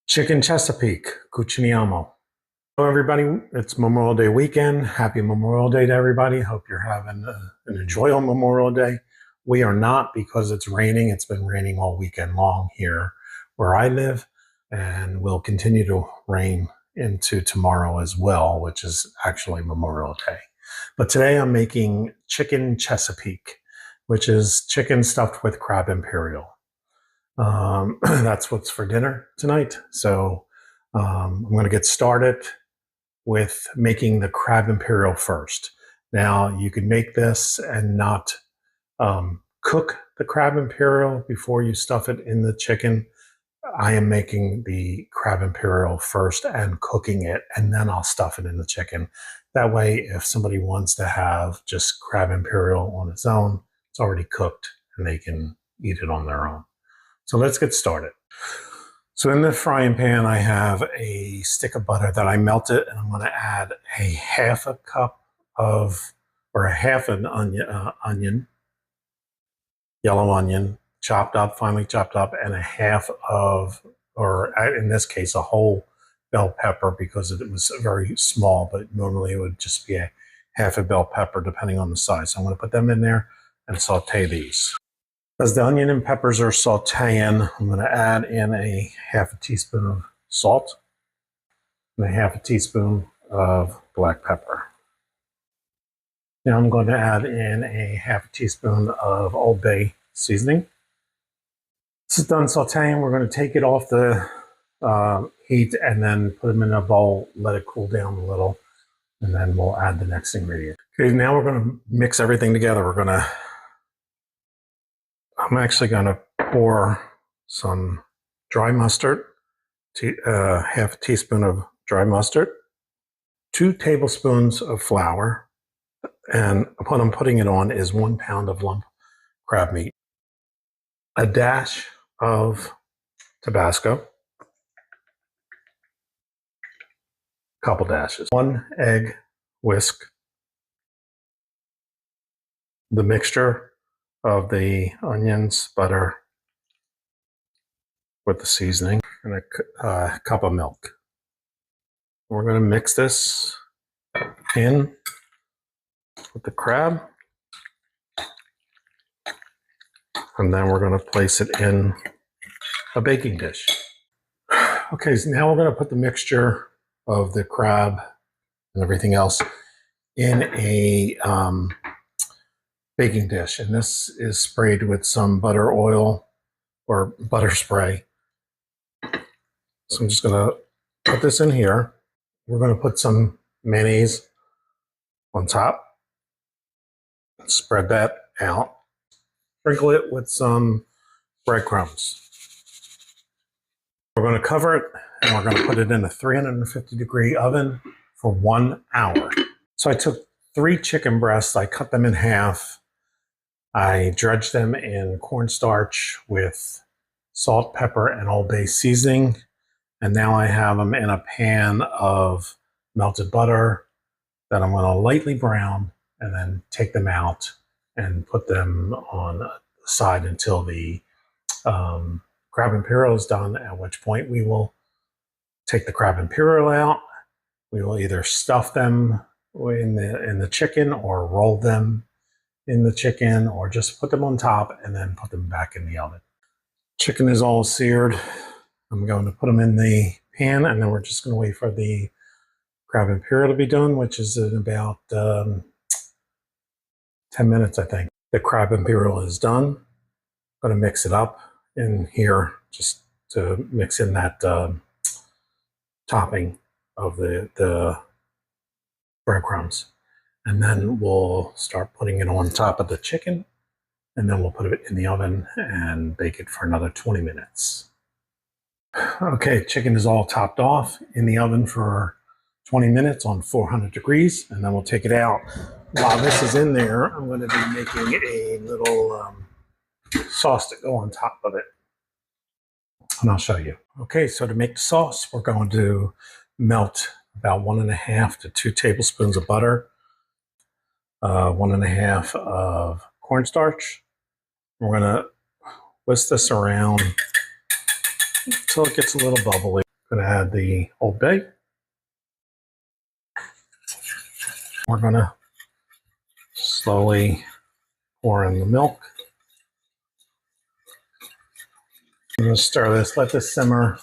Chicken Chesapeake, cuciniamo. Hello, everybody. It's Memorial Day weekend. Happy Memorial Day to everybody. Hope you're having an enjoyable Memorial Day. We are not because it's raining. It's been raining all weekend long here where I live, and will continue to rain into tomorrow as well, which is actually Memorial Day. But today I'm making chicken Chesapeake, which is chicken stuffed with crab imperial. That's what's for dinner tonight. So I'm going to get started with making the crab imperial first. Now, you can make this and not cook the crab imperial before you stuff it in the chicken. I am making the crab imperial first and cooking it, and then I'll stuff it in the chicken. That way, if somebody wants to have just crab imperial on its own, it's already cooked and they can eat it on their own. So let's get started. So in the frying pan, I have a stick of butter that I melted, and I'm going to add a half a cup of, or a half an onion, yellow onion, chopped up, finely chopped up, and a half of, or in this case, a whole bell pepper, because it was very small, but normally it would just be a half a bell pepper depending on the size. So I'm going to put them in there and saute these. As the onion and peppers are sauteing, I'm going to add in a half a teaspoon of salt and a half a teaspoon of black pepper. Now I'm going to add in a half a teaspoon of Old Bay seasoning. This is done sauteing. We're going to take it off the heat and then put them in a bowl, let it cool down a little, and then we'll add the next ingredient. Okay, now we're going to mix everything together. I'm actually going to pour some dry mustard, half a teaspoon of dry mustard, 2 tablespoons of flour, and what I'm putting it on is 1 pound of lump crab meat, a dash of Tabasco, couple dashes, 1 egg whisk, the mixture of the onions, butter with the seasoning, and a cup of milk. We're going to mix this in with the crab, and then we're going to place it in a baking dish. Okay, so now we're going to put the mixture of the crab and everything else in a baking dish, and this is sprayed with some butter oil or butter spray. So I'm just going to put this in here. We're going to put some mayonnaise on top, spread that out, sprinkle it with some breadcrumbs. We're going to cover it, and we're going to put it in a 350-degree oven for 1 hour. So I took 3 chicken breasts, I cut them in half, I dredged them in cornstarch with salt, pepper, and Old Bay seasoning. And now I have them in a pan of melted butter that I'm going to lightly brown, and then take them out and put them on the side until the crab imperial is done, at which point we will take the crab imperial out. We will either stuff them in the chicken, or roll them in the chicken, or just put them on top and then put them back in the oven. Chicken is all seared. I'm going to put them in the pan, and then we're just going to wait for the crab imperial to be done, which is in about 10 minutes, I think. The crab imperial is done. I'm going to mix it up in here just to mix in that topping of the breadcrumbs. And then we'll start putting it on top of the chicken, and then we'll put it in the oven and bake it for another 20 minutes. Okay, chicken is all topped off in the oven for 20 minutes on 400 degrees, and then we'll take it out. While this is in there, I'm going to be making a little sauce to go on top of it, and I'll show you. Okay, so to make the sauce, we're going to melt about 1.5 to 2 tablespoons of butter, 1.5 of cornstarch. We're going to whisk this around until it gets a little bubbly. Going to add the Old Bay. We're going to slowly pour in the milk. I'm going to stir this, let this simmer,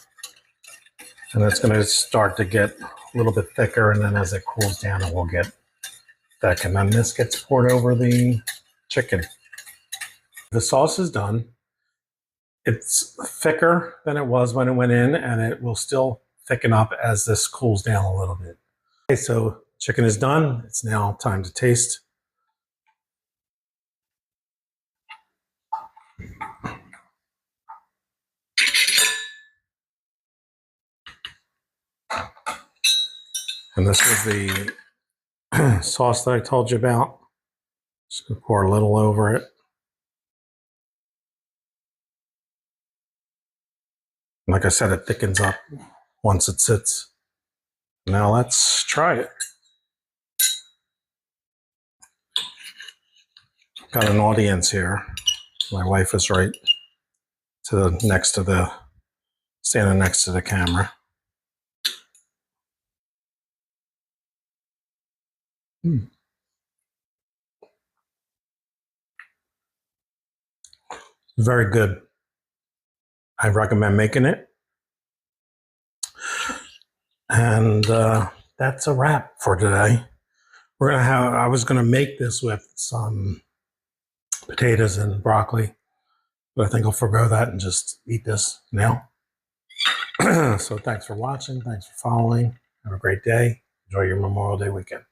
and it's going to start to get a little bit thicker, and then as it cools down, it will get thick. And then this gets poured over the chicken. The sauce is done. It's thicker than it was when it went in, and it will still thicken up as this cools down a little bit. Okay, so chicken is done. It's now time to taste. And this was the sauce that I told you about. Just gonna pour a little over it. Like I said, it thickens up once it sits. Now let's try it. Got an audience here. My wife is right standing next to the camera. Very good. I recommend making it. And that's a wrap for today. I was gonna make this with some potatoes and broccoli, but I think I'll forgo that and just eat this now. So thanks for watching. Thanks for following. Have a great day. Enjoy your Memorial Day weekend.